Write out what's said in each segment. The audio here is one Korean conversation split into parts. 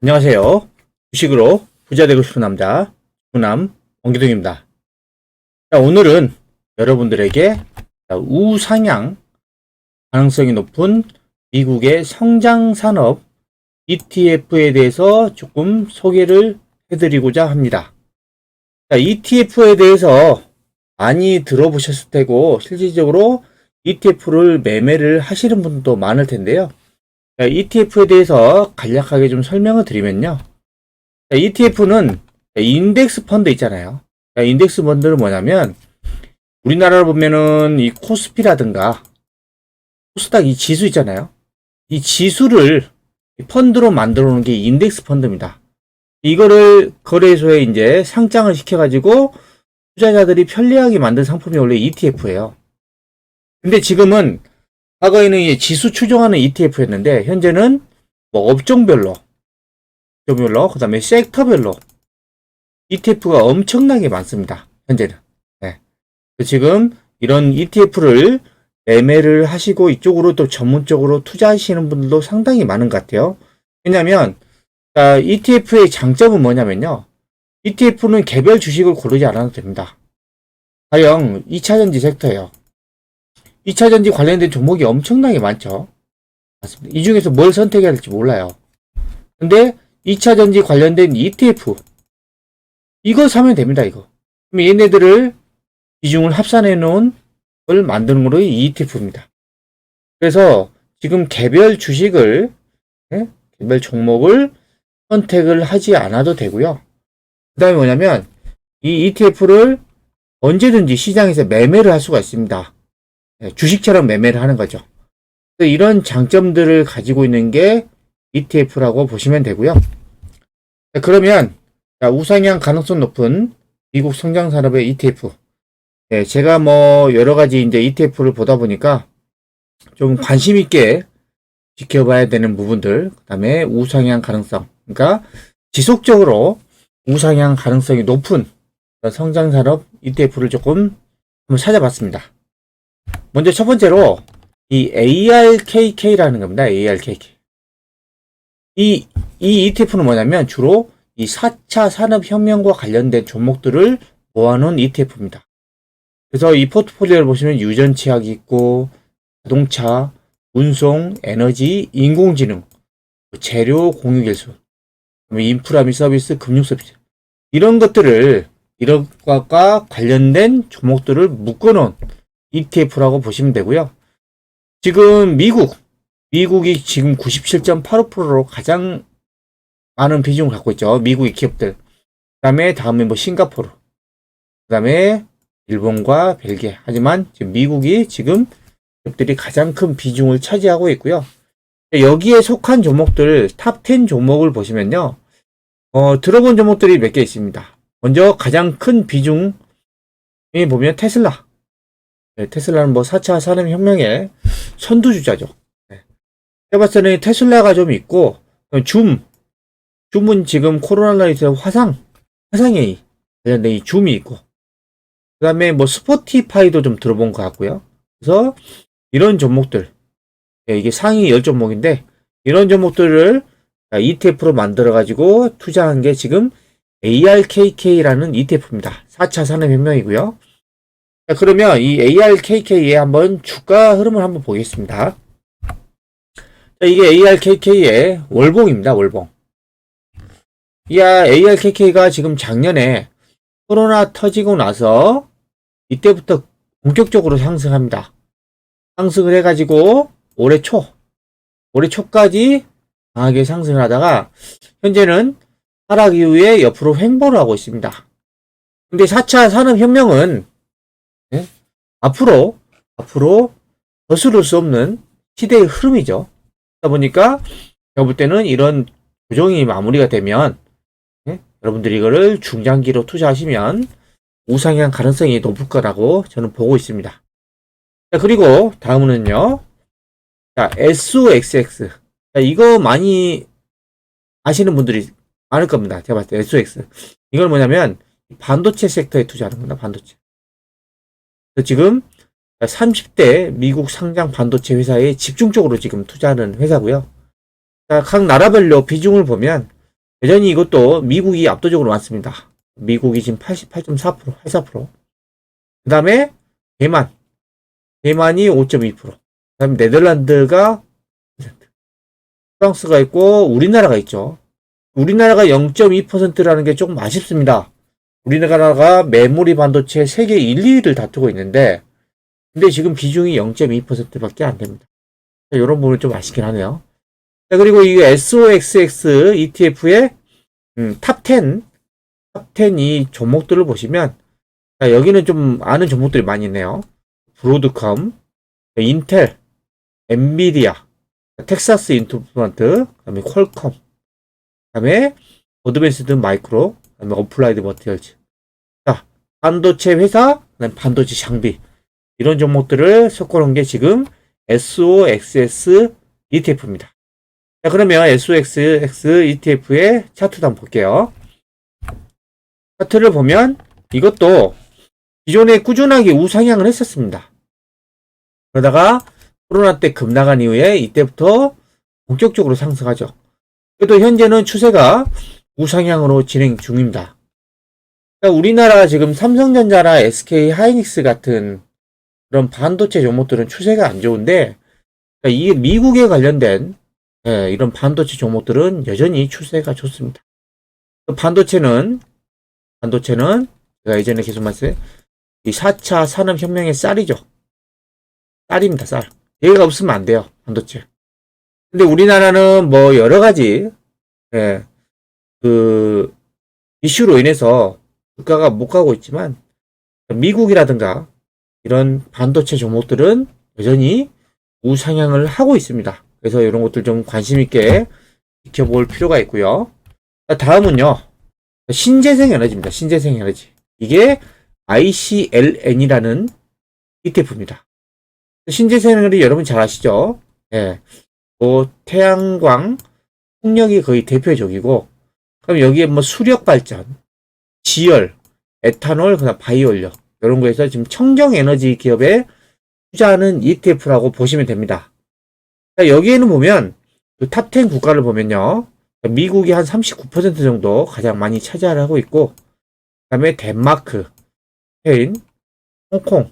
안녕하세요. 주식으로 부자 되고 싶은 남자, 주남 원기동입니다. 자, 오늘은 여러분들에게 우상향 가능성이 높은 미국의 성장산업 ETF에 대해서 조금 소개를 해드리고자 합니다. 자, ETF에 대해서 많이 들어보셨을 테고 실질적으로 ETF를 매매를 하시는 분도 많을 텐데요. ETF에 대해서 간략하게 좀 설명을 드리면요. ETF는 인덱스 펀드 있잖아요. 인덱스 펀드는 뭐냐면 우리나라로 보면은 이 코스피라든가 코스닥 이 지수 있잖아요. 이 지수를 펀드로 만들어 놓은 게 인덱스 펀드입니다. 이거를 거래소에 이제 상장을 시켜가지고 투자자들이 편리하게 만든 상품이 원래 ETF예요. 근데 지금은 과거에는 이 지수 추종하는 ETF였는데 현재는 뭐 업종별로, 그 다음에 섹터별로 ETF가 엄청나게 많습니다. 현재는. 네. 지금 이런 ETF를 매매를 하시고 이쪽으로 또 전문적으로 투자하시는 분들도 상당히 많은 것 같아요. 왜냐하면 ETF의 장점은 뭐냐면요. ETF는 개별 주식을 고르지 않아도 됩니다. 가령 2차전지 섹터예요. 2차전지 관련된 종목이 엄청나게 많죠. 맞습니다. 이 중에서 뭘 선택해야 될지 몰라요. 근데 2차전지 관련된 ETF 이거 사면 됩니다. 이거. 그럼 얘네들을 비중을 합산해 놓은 걸 만드는 거로 ETF입니다. 그래서 지금 개별 주식을 개별 종목을 선택을 하지 않아도 되고요. 그 다음에 뭐냐면 이 ETF를 언제든지 시장에서 매매를 할 수가 있습니다. 주식처럼 매매를 하는 거죠. 이런 장점들을 가지고 있는 게 ETF라고 보시면 되고요. 그러면 우상향 가능성 높은 미국 성장산업의 ETF. 제가 뭐 여러 가지 이제 ETF를 보다 보니까 좀 관심 있게 지켜봐야 되는 부분들, 그 다음에 우상향 가능성, 그러니까 지속적으로 우상향 가능성이 높은 성장산업 ETF를 조금 한번 찾아봤습니다. 먼저 첫 번째로 이 ARKK라는 겁니다. ARKK. 이 ETF는 뭐냐면 주로 이 4차 산업혁명과 관련된 종목들을 모아놓은 ETF입니다. 그래서 이 포트폴리오를 보시면 유전치약이 있고 자동차, 운송, 에너지, 인공지능, 재료 공유결손, 인프라 및 서비스, 금융 서비스 이런 것들을 이런 것과 관련된 종목들을 묶어놓은 ETF라고 보시면 되고요. 지금 미국이 지금 97.85%로 가장 많은 비중을 갖고 있죠. 미국의 기업들. 다음에 뭐 싱가포르. 그 다음에 일본과 벨기에. 하지만 지금 미국이 지금 기업들이 가장 큰 비중을 차지하고 있고요. 여기에 속한 종목들 탑 10 종목을 보시면요. 들어본 종목들이 몇 개 있습니다. 먼저 가장 큰 비중이 보면 테슬라. 테슬라는 뭐 4차 산업혁명의 선두주자죠. 제가 봤을 때는 테슬라가 좀 있고, 줌은 지금 코로나19에서 화상회의 관련된 이 줌이 있고, 그 다음에 뭐 스포티파이도 좀 들어본 것 같고요. 그래서 이런 종목들, 이게 상위 10종목인데, 이런 종목들을 ETF로 만들어가지고 투자한 게 지금 ARKK라는 ETF입니다. 4차 산업혁명이고요. 자, 그러면 이 ARKK의 한번 주가 흐름을 한번 보겠습니다. 자, 이게 ARKK의 월봉입니다. 월봉. 이 ARKK가 지금 작년에 코로나 터지고 나서 이때부터 본격적으로 상승합니다. 상승을 해가지고 올해 초까지 강하게 상승을 하다가 현재는 하락 이후에 옆으로 횡보를 하고 있습니다. 근데 4차 산업혁명은 앞으로 거스를 수 없는 시대의 흐름이죠. 그러다 보니까 제가 볼 때는 이런 조정이 마무리가 되면 여러분들이 이거를 중장기로 투자하시면 우상향 가능성이 높을 거라고 저는 보고 있습니다. 자, 그리고 다음은요. 자, SOXX. 자, 이거 많이 아시는 분들이 많을 겁니다. 제가 봤을 때 SOX. 이건 뭐냐면 반도체 섹터에 투자하는 겁니다. 반도체. 지금 30대 미국 상장 반도체 회사에 집중적으로 지금 투자하는 회사고요. 자, 각 나라별로 비중을 보면 여전히 이것도 미국이 압도적으로 많습니다. 미국이 지금 88.4%, 84%. 그 다음에 대만이 5.2%. 그 다음에 네덜란드가 5%. 프랑스가 있고 우리나라가 있죠. 우리나라가 0.2%라는 게 조금 아쉽습니다. 우리나라가 메모리 반도체 세계 1, 2위를 다투고 있는데 근데 지금 비중이 0.2%밖에 안 됩니다. 이런 부분은 좀 아쉽긴 하네요. 자, 그리고 이 SOXX ETF의 탑10 이 종목들을 보시면 자, 여기는 좀 아는 종목들이 많이 있네요. 브로드컴, 인텔, 엔비디아, 텍사스 인스트루먼트, 그다음에 퀄컴, 그다음에 어드밴스드 마이크로, 그다음에 어플라이드 머티리얼즈. 자, 반도체 회사, 그다음에 반도체 장비 이런 종목들을 섞어놓은 게 지금 SOXX ETF입니다. 자, 그러면 SOXX ETF의 차트도 한번 볼게요. 차트를 보면 이것도 기존에 꾸준하게 우상향을 했었습니다. 그러다가 코로나 때 급락한 이후에 이때부터 본격적으로 상승하죠. 그래도 현재는 추세가 우상향으로 진행 중입니다. 그러니까 우리나라 지금 삼성전자나 SK 하이닉스 같은 그런 반도체 종목들은 추세가 안 좋은데 그러니까 이 미국에 관련된 이런 반도체 종목들은 여전히 추세가 좋습니다. 반도체는 제가 예전에 계속 말씀해 이 4차 산업혁명의 쌀이죠. 쌀입니다, 쌀. 얘가 없으면 안 돼요, 반도체. 근데 우리나라는 뭐 여러 가지 그 이슈로 인해서 물가가 못 가고 있지만 미국이라든가 이런 반도체 종목들은 여전히 우상향을 하고 있습니다. 그래서 이런 것들 좀 관심 있게 지켜볼 필요가 있고요. 다음은요. 신재생 에너지입니다. 신재생 에너지. 이게 ICLN이라는 ETF입니다. 신재생 에너지 여러분 잘 아시죠? 예. 뭐 태양광, 풍력이 거의 대표적이고, 그럼 여기에 뭐 수력 발전, 지열, 에탄올, 그다음 바이오연료 이런 거에서 지금 청정 에너지 기업에 투자하는 ETF라고 보시면 됩니다. 자, 여기에는 보면 그 탑10 국가를 보면요. 미국이 한 39% 정도 가장 많이 차지를 하고 있고, 그 다음에 덴마크, 스페인, 홍콩,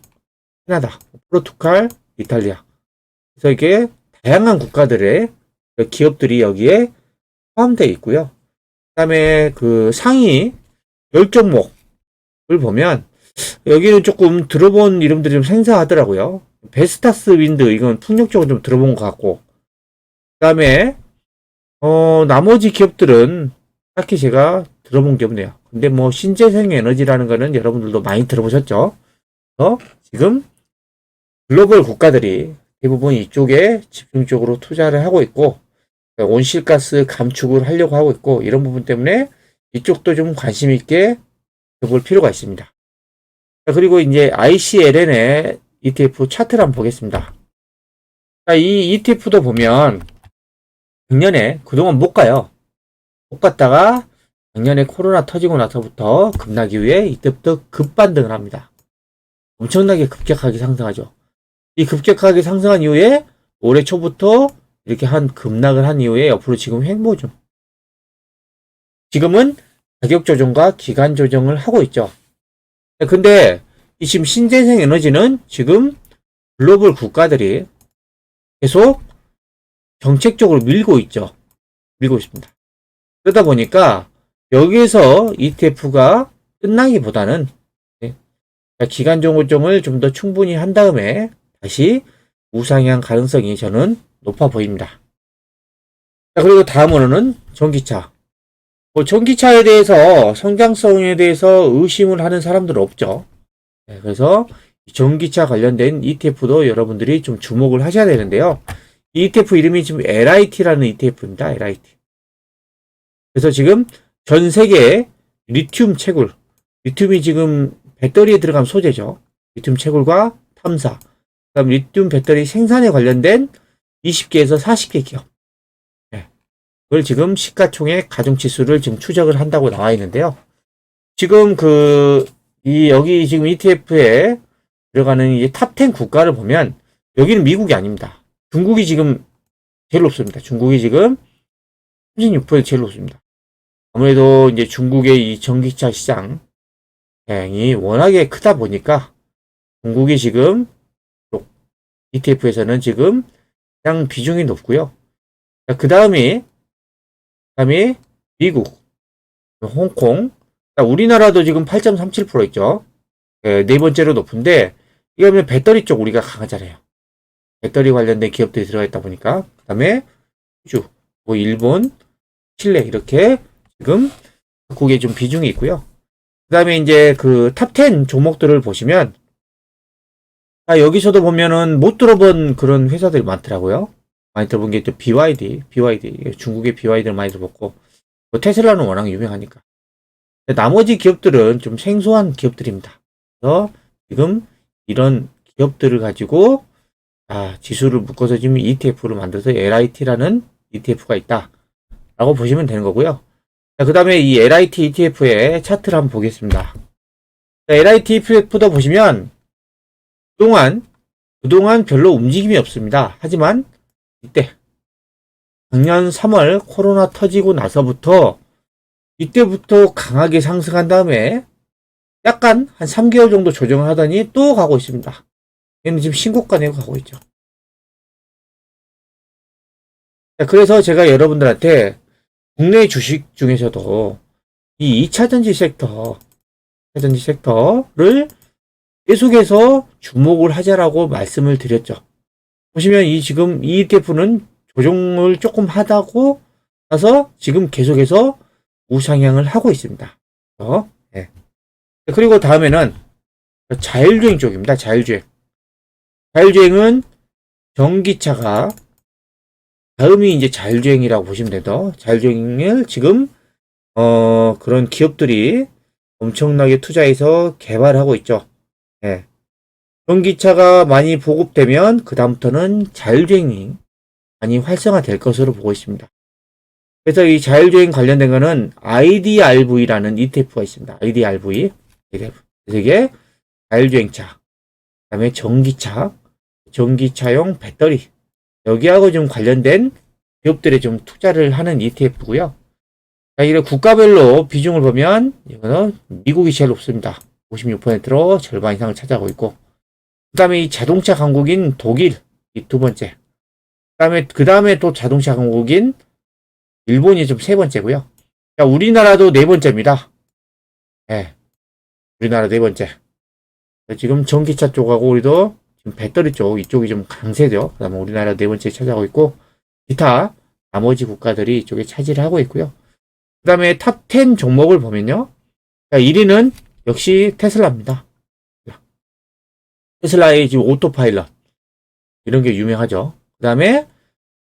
캐나다, 포르투갈, 이탈리아. 그래서 이게 다양한 국가들의 기업들이 여기에 포함되어 있고요. 그 다음에 그 상위 10종목을 보면 여기는 조금 들어본 이름들이 좀 생소하더라고요. 베스타스 윈드, 이건 풍력 쪽은 좀 들어본 것 같고, 그 다음에 나머지 기업들은 딱히 제가 들어본 게 없네요. 근데 뭐 신재생 에너지라는 거는 여러분들도 많이 들어보셨죠? 지금 글로벌 국가들이 대부분 이쪽에 집중적으로 투자를 하고 있고 온실가스 감축을 하려고 하고 있고 이런 부분 때문에 이쪽도 좀 관심 있게 볼 필요가 있습니다. 그리고 이제 ICLN의 ETF 차트를 한번 보겠습니다. 자, 이 ETF도 보면 작년에 그동안 못 가요. 못 갔다가 작년에 코로나 터지고 나서부터 급락 이후에 이때부터 급반등을 합니다. 엄청나게 급격하게 상승하죠. 이 급격하게 상승한 이후에 올해 초부터 이렇게 급락을 한 이후에 옆으로 지금 횡보 중. 지금은 가격 조정과 기간 조정을 하고 있죠. 근데 이 지금 신재생 에너지는 지금 글로벌 국가들이 계속 정책적으로 밀고 있죠. 밀고 있습니다. 그러다 보니까 여기에서 ETF가 끝나기보다는 기간 조정을 좀 더 충분히 한 다음에 다시 우상향 가능성이 저는 높아 보입니다. 자, 그리고 다음으로는 전기차. 뭐 전기차에 대해서 성장성에 대해서 의심을 하는 사람들은 없죠. 그래서 전기차 관련된 ETF도 여러분들이 좀 주목을 하셔야 되는데요. 이 ETF 이름이 지금 LIT라는 ETF입니다. LIT. 그래서 지금 전 세계에 리튬 채굴, 리튬이 지금 배터리에 들어간 소재죠. 리튬 채굴과 탐사, 그다음 리튬 배터리 생산에 관련된 20개에서 40개 기업. 그걸 지금 시가총액 가중치수를 지금 추적을 한다고 나와 있는데요. 지금 여기 지금 ETF에 들어가는 이 탑10 국가를 보면 여기는 미국이 아닙니다. 중국이 지금 제일 높습니다. 중국이 지금 36% 제일 높습니다. 아무래도 이제 중국의 이 전기차 시장이 워낙에 크다 보니까 중국이 지금 ETF에서는 지금 가장 비중이 높고요. 그 다음이 미국, 홍콩, 우리나라도 지금 8.37% 있죠. 네 번째로 높은데, 이거는 배터리 쪽 우리가 강하잖아요. 배터리 관련된 기업들이 들어가 있다 보니까. 그 다음에 호주, 뭐 일본, 칠레 이렇게 지금 그게 좀 비중이 있고요. 그 다음에 이제 그 탑 10 종목들을 보시면, 여기서도 보면은 못 들어본 그런 회사들이 많더라고요. 많이 들어본 게 또 BYD, 중국의 BYD를 많이 들어봤고, 뭐 테슬라는 워낙 유명하니까. 나머지 기업들은 좀 생소한 기업들입니다. 그래서 지금 이런 기업들을 가지고 지수를 묶어서 지금 ETF를 만들어서 LIT라는 ETF가 있다 라고 보시면 되는 거고요. 그 다음에 이 LIT ETF의 차트를 한번 보겠습니다. LIT ETF도 보시면 그동안 별로 움직임이 없습니다. 하지만 이때 작년 3월 코로나 터지고 나서부터 이때부터 강하게 상승한 다음에 약간 한 3개월 정도 조정을 하더니 또 가고 있습니다. 얘는 지금 신고가 내고 가고 있죠. 그래서 제가 여러분들한테 국내 주식 중에서도 이 2차전지 섹터를 계속해서 주목을 하자라고 말씀을 드렸죠. 보시면 지금 이 ETF는 조정을 조금 하다고 나서 지금 계속해서 우상향을 하고 있습니다. 네. 그리고 다음에는 자율주행 쪽입니다. 자율주행은 전기차가 다음이 이제 자율주행이라고 보시면 돼요. 자율주행을 지금 그런 기업들이 엄청나게 투자해서 개발하고 있죠. 네. 전기차가 많이 보급되면 그 다음부터는 자율주행이 많이 활성화될 것으로 보고 있습니다. 그래서 이 자율주행 관련된 거는 IDRV라는 ETF가 있습니다. IDRV. 그래서 이게 자율주행차, 그 다음에 전기차용 배터리, 여기하고 좀 관련된 기업들에 좀 투자를 하는 ETF고요. 이런 국가별로 비중을 보면 이거는 미국이 제일 높습니다. 56%로 절반 이상을 차지하고 있고, 그 다음에 이 자동차 강국인 독일 이 두 번째, 그 다음에 또 자동차 강국인 일본이 좀 세 번째고요. 우리나라도 네 번째입니다. 네, 우리나라 네 번째. 지금 전기차 쪽하고 우리도 지금 배터리 쪽 이쪽이 좀 강세죠. 그 다음에 우리나라 네 번째 차지하고 있고, 기타 나머지 국가들이 이쪽에 차지를 하고 있고요. 그 다음에 탑 10 종목을 보면요. 1위는 역시 테슬라입니다. 테슬라의 지금 오토파일럿 이런 게 유명하죠. 그 다음에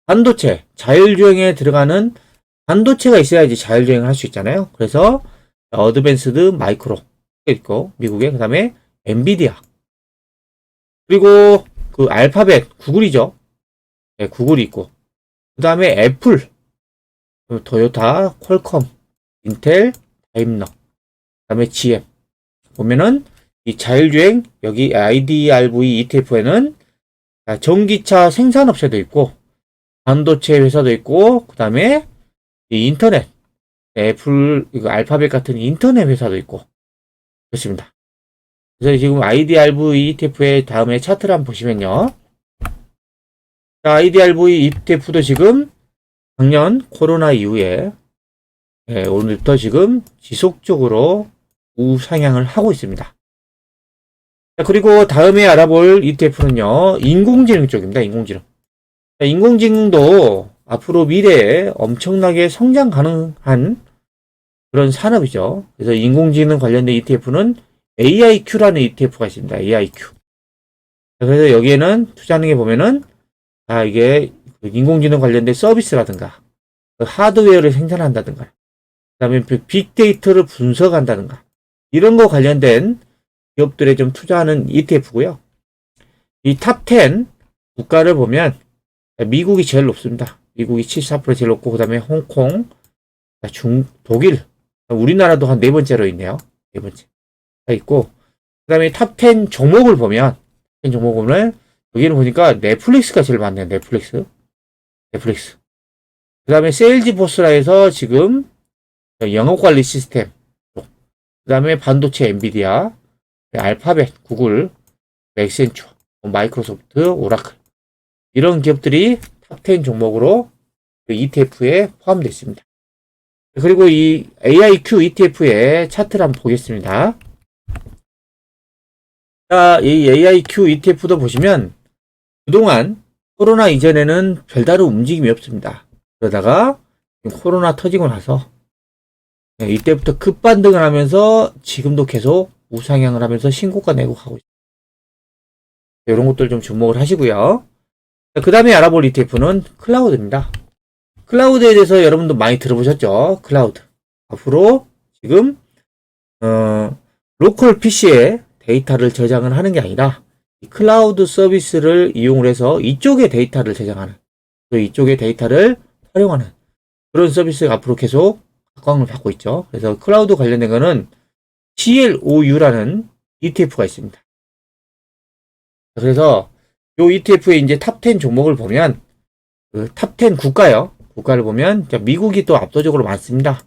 반도체, 자율주행에 들어가는 반도체가 있어야지 자율주행을 할 수 있잖아요. 그래서 어드밴스드 마이크로 있고 미국에, 그 다음에 엔비디아, 그리고 그 알파벳 구글이죠. 네, 구글이 있고, 그 다음에 애플, 토요타, 퀄컴, 인텔, 다임러, 그 다음에 GM. 보면은 이 자율주행 여기 IDRV ETF에는 전기차 생산업체도 있고 반도체 회사도 있고, 그 다음에 인터넷, 애플, 이거 알파벳 같은 인터넷 회사도 있고 그렇습니다. 그래서 지금 IDRV ETF의 다음에 차트를 한번 보시면요. IDRV ETF도 지금 작년 코로나 이후에 오늘부터 지금 지속적으로 우상향을 하고 있습니다. 그리고 다음에 알아볼 ETF는요. 인공지능 쪽입니다. 인공지능도 앞으로 미래에 엄청나게 성장 가능한 그런 산업이죠. 그래서 인공지능 관련된 ETF는 AIQ라는 ETF가 있습니다. AIQ. 그래서 여기에는 투자하는 게 보면은 이게 인공지능 관련된 서비스라든가 하드웨어를 생산한다든가, 그 다음에 빅데이터를 분석한다든가 이런 거 관련된 기업들에 좀 투자하는 ETF고요. 이 탑 10 국가를 보면 미국이 제일 높습니다. 미국이 74% 제일 높고, 그 다음에 홍콩, 독일, 우리나라도 한 네 번째로 있네요. 네 번째 있고, 그 다음에 탑 10 종목을 보면 여기는 보니까 넷플릭스가 제일 많네요. 넷플릭스. 그 다음에 세일즈포스라 해서 지금 영업관리 시스템, 그 다음에 반도체 엔비디아, 알파벳, 구글, 액센추어, 마이크로소프트, 오라클 이런 기업들이 탑10 종목으로 그 ETF에 포함되어 있습니다. 그리고 이 AIQ ETF의 차트를 한번 보겠습니다. 자, 이 AIQ ETF도 보시면 그동안 코로나 이전에는 별다른 움직임이 없습니다. 그러다가 코로나 터지고 나서 이때부터 급반등을 하면서 지금도 계속 우상향을 하면서 신고가 내고 가고 있습니다. 이런 것들 좀 주목을 하시고요. 그 다음에 알아볼 ETF는 클라우드입니다. 클라우드에 대해서 여러분도 많이 들어보셨죠? 클라우드. 앞으로 지금 로컬 PC에 데이터를 저장을 하는 게 아니라 클라우드 서비스를 이용을 해서 이쪽에 데이터를 저장하는, 또 이쪽에 데이터를 활용하는 그런 서비스가 앞으로 계속 각광을 받고 있죠. 그래서 클라우드 관련된 거는 CLOU라는 ETF가 있습니다. 그래서 이 ETF의 이제 탑10 종목을 보면 그 탑10 국가요. 국가를 보면 미국이 또 압도적으로 많습니다.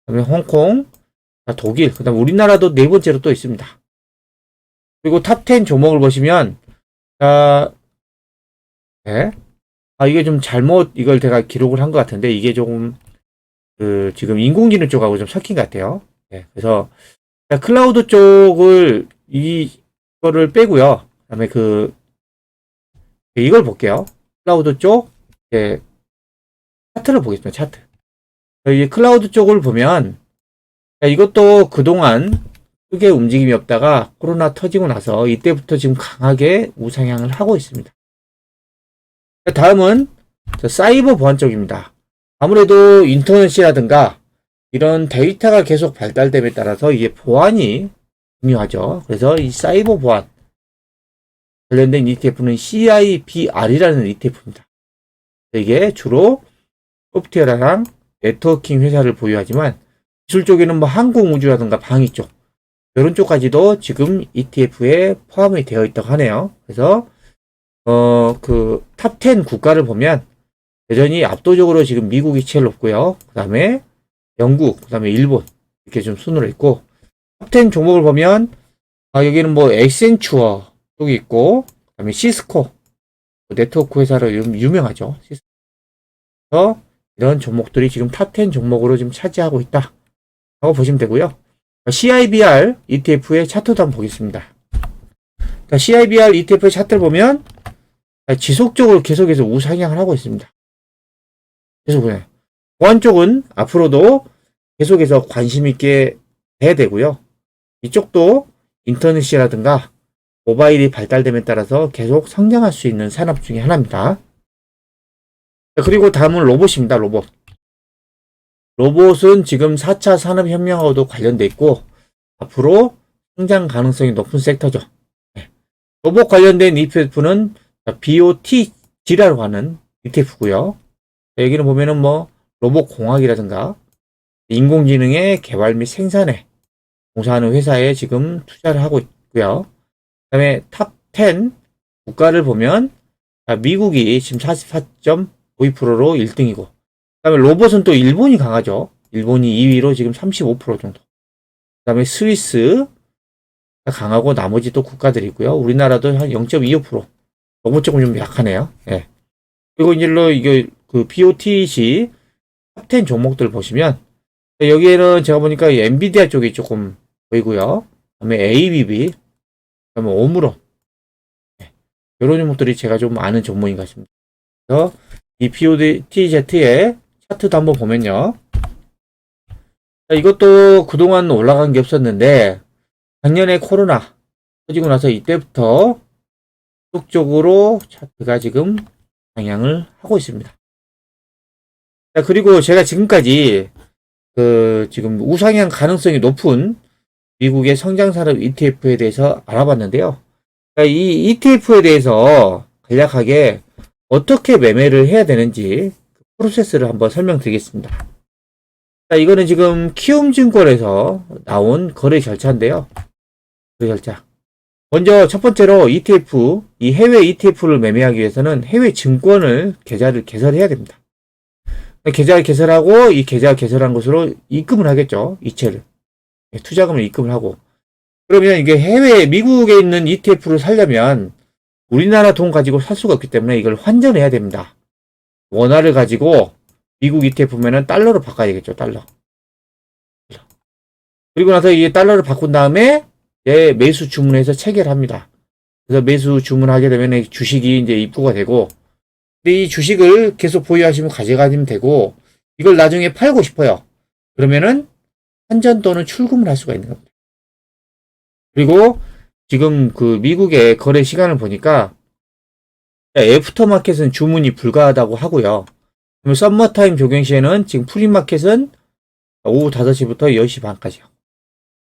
그다음에 홍콩, 독일, 그다음 우리나라도 네 번째로 또 있습니다. 그리고 탑10 종목을 보시면 네. 이게 좀 잘못 이걸 제가 기록을 한 것 같은데 이게 조금 지금 인공지능 쪽하고 좀 섞인 것 같아요. 네. 그래서 클라우드 쪽을 이거를 빼고요. 그다음에 이걸 볼게요. 클라우드 쪽 차트를 보겠습니다. 차트. 이 클라우드 쪽을 보면 이것도 그동안 크게 움직임이 없다가 코로나 터지고 나서 이때부터 지금 강하게 우상향을 하고 있습니다. 다음은 사이버 보안 쪽입니다. 아무래도 인터넷이라든가 이런 데이터가 계속 발달됨에 따라서 이게 보안이 중요하죠. 그래서 이 사이버 보안 관련된 ETF는 CIBR이라는 ETF입니다. 이게 주로 소프트웨어랑 네트워킹 회사를 보유하지만 기술 쪽에는 뭐 항공우주라든가 방위 쪽 이런 쪽까지도 지금 ETF에 포함이 되어 있다고 하네요. 그래서 탑10 국가를 보면 여전히 압도적으로 지금 미국이 제일 높고요. 그 다음에 영국, 그 다음에 일본 이렇게 좀 순으로 있고 탑10 종목을 보면 여기는 뭐 액센추어 쪽이 있고 그 다음에 시스코 네트워크 회사로 유명하죠. 그래서 이런 종목들이 지금 탑10 종목으로 지금 차지하고 있다 라고 보시면 되고요. CIBR ETF의 차트도 한번 보겠습니다. CIBR ETF의 차트를 보면 지속적으로 계속해서 우상향을 하고 있습니다. 계속 보면 보안 쪽은 앞으로도 계속해서 관심 있게 해야 되고요. 이쪽도 인터넷이라든가 모바일이 발달됨에 따라서 계속 성장할 수 있는 산업 중에 하나입니다. 그리고 다음은 로봇입니다. 로봇은 지금 4차 산업혁명하고도 관련돼 있고 앞으로 성장 가능성이 높은 섹터죠. 로봇 관련된 ETF는 BOTG라고 하는 ETF고요. 여기는 보면은 뭐 로봇 공학이라든가 인공지능의 개발 및 생산에 종사하는 회사에 지금 투자를 하고 있고요. 그 다음에 탑10 국가를 보면 미국이 지금 44.52%로 1등이고 그 다음에 로봇은 또 일본이 강하죠. 일본이 2위로 지금 35% 정도. 그 다음에 스위스 강하고 나머지 또 국가들이 있고요. 우리나라도 한 0.25%. 로봇 조금 좀 약하네요. 예. 그리고 이게 BOTC 탑10 종목들 보시면 여기에는 제가 보니까 엔비디아 쪽이 조금 보이고요. 그다음에 ABB, 그다음에 오므론 이런 종목들이 제가 좀 아는 종목인 것 같습니다. 그래서 이 BOTZ의 차트도 한번 보면요. 이것도 그동안 올라간 게 없었는데 작년에 코로나 터지고 나서 이때부터 지속적으로 차트가 지금 방향을 하고 있습니다. 그리고 제가 지금까지 지금 우상향 가능성이 높은 미국의 성장산업 ETF에 대해서 알아봤는데요. 이 ETF에 대해서 간략하게 어떻게 매매를 해야 되는지 프로세스를 한번 설명드리겠습니다. 이거는 지금 키움증권에서 나온 거래 절차인데요. 거래 절차. 먼저 첫 번째로 ETF, 이 해외 ETF를 매매하기 위해서는 해외 증권을 계좌를 개설해야 됩니다. 계좌를 개설하고 이 계좌 개설한 것으로 입금을 하겠죠. 이체를. 투자금을 입금을 하고. 그러면 이게 해외 미국에 있는 ETF를 살려면 우리나라 돈 가지고 살 수가 없기 때문에 이걸 환전해야 됩니다. 원화를 가지고 미국 ETF 보면은 달러로 바꿔야 되겠죠. 달러. 그리고 나서 이 달러를 바꾼 다음에 매수 주문해서 체결합니다. 그래서 매수 주문하게 되면 주식이 이제 입고가 되고, 근데 이 주식을 계속 보유하시면 가져가시면 되고, 이걸 나중에 팔고 싶어요. 그러면은 환전 또는 출금을 할 수가 있는 겁니다. 그리고 지금 그 미국의 거래 시간을 보니까 애프터마켓은 주문이 불가하다고 하고요. 그러면 썸머타임 적용 시에는 지금 프리마켓은 오후 5시부터 10시 반까지요.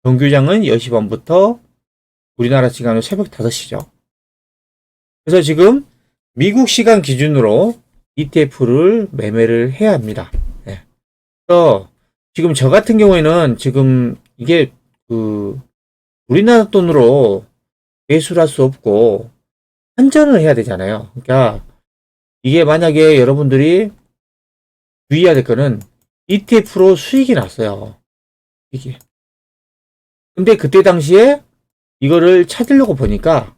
정규장은 10시 반부터 우리나라 시간으로 새벽 5시죠. 그래서 지금 미국 시간 기준으로 ETF를 매매를 해야 합니다. 네. 그래서 지금 저 같은 경우에는 지금 이게 우리나라 돈으로 매수를 할 수 없고 환전을 해야 되잖아요. 그러니까 이게 만약에 여러분들이 주의해야 될 거는 ETF로 수익이 났어요. 이게. 근데 그때 당시에 이거를 찾으려고 보니까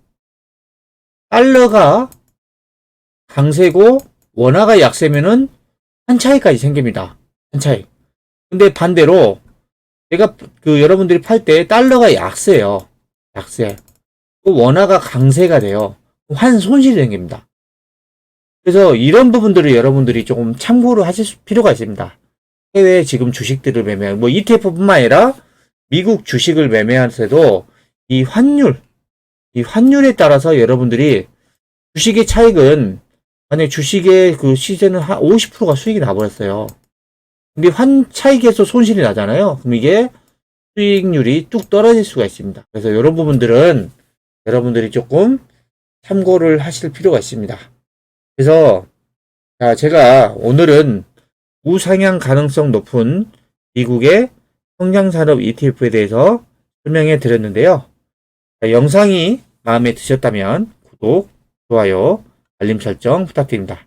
달러가 강세고 원화가 약세면은 한 차이까지 생깁니다. 한 차이. 근데 반대로 제가 여러분들이 팔 때 달러가 약세요. 약세. 원화가 강세가 돼요. 환 손실이 생깁니다. 그래서 이런 부분들을 여러분들이 조금 참고를 하실 필요가 있습니다. 해외 지금 주식들을 매매하고, 뭐 ETF뿐만 아니라 미국 주식을 매매할 때도 이 환율에 따라서 여러분들이 주식의 차익은, 만약 주식의 그 시세는 한 50%가 수익이 나버렸어요. 근데 차익에서 손실이 나잖아요. 그럼 이게 수익률이 뚝 떨어질 수가 있습니다. 그래서 이런 부분들은 여러분들이 조금 참고를 하실 필요가 있습니다. 그래서 제가 오늘은 우상향 가능성 높은 미국의 성장산업 ETF에 대해서 설명해 드렸는데요. 영상이 마음에 드셨다면 구독, 좋아요, 알림 설정 부탁드립니다.